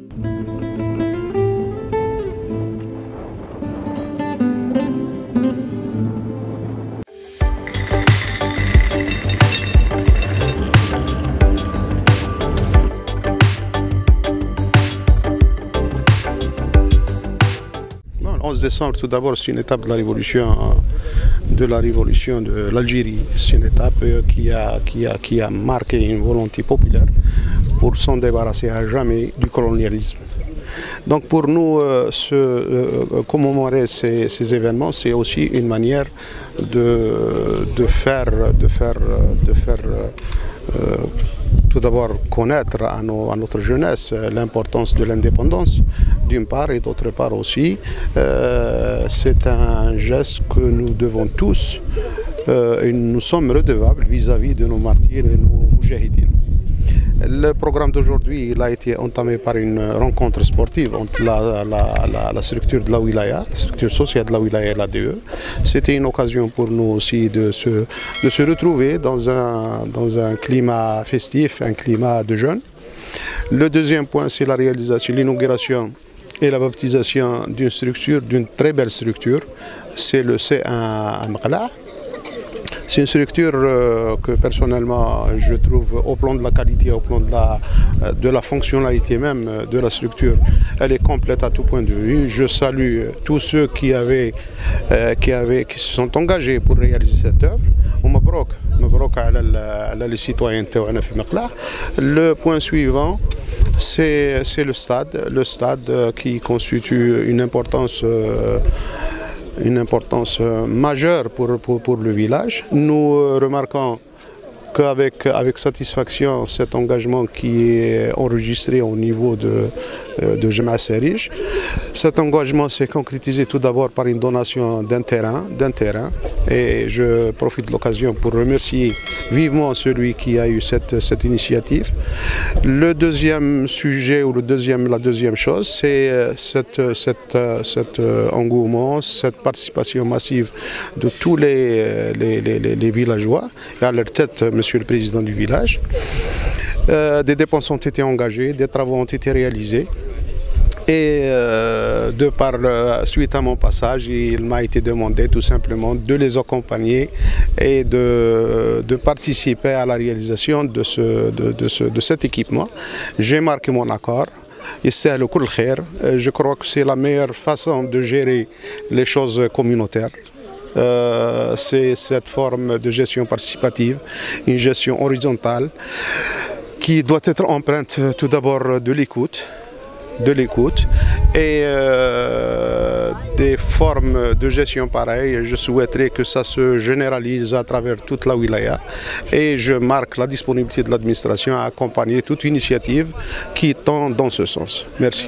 Le 11 décembre, tout d'abord, c'est une étape de la révolution de l'Algérie. C'est une étape qui a marqué une volonté populaire pour s'en débarrasser à jamais du colonialisme. Donc pour nous, commémorer ces événements, c'est aussi une manière de faire tout d'abord connaître à notre jeunesse l'importance de l'indépendance, d'une part, et d'autre part aussi, c'est un geste que nous devons tous, et nous sommes redevables vis-à-vis de nos martyrs et nos moujahidines. Le programme d'aujourd'hui a été entamé par une rencontre sportive entre la structure de la wilaya, la structure sociale de la wilaya et l'ADE. C'était une occasion pour nous aussi de se retrouver dans un climat festif, un climat de jeunes. Le deuxième point, c'est la réalisation, l'inauguration et la baptisation d'une structure, d'une très belle structure. C'est le C1 à Maqla. C'est une structure que personnellement je trouve au plan de la qualité, au plan de la fonctionnalité même de la structure, elle est complète à tout point de vue. Je salue tous ceux qui se sont engagés pour réaliser cette œuvre. Le point suivant, c'est le stade qui constitue une importance majeure pour le village. Nous remarquons qu'avec satisfaction cet engagement qui est enregistré au niveau de Jema'a Serij. Cet engagement s'est concrétisé tout d'abord par une donation d'un terrain, et je profite de l'occasion pour remercier vivement celui qui a eu cette initiative. Le deuxième sujet ou la deuxième chose, c'est cet engouement, cette participation massive de tous les villageois, et à leur tête Monsieur le Président du village. Des dépenses ont été engagées, des travaux ont été réalisés. Et suite à mon passage, il m'a été demandé tout simplement de les accompagner et de participer à la réalisation de cet équipement. J'ai marqué mon accord. Je crois que c'est la meilleure façon de gérer les choses communautaires. C'est cette forme de gestion participative, une gestion horizontale qui doit être empreinte tout d'abord de l'écoute et des formes de gestion pareilles. Je souhaiterais que ça se généralise à travers toute la wilaya, et je marque la disponibilité de l'administration à accompagner toute initiative qui tend dans ce sens. Merci.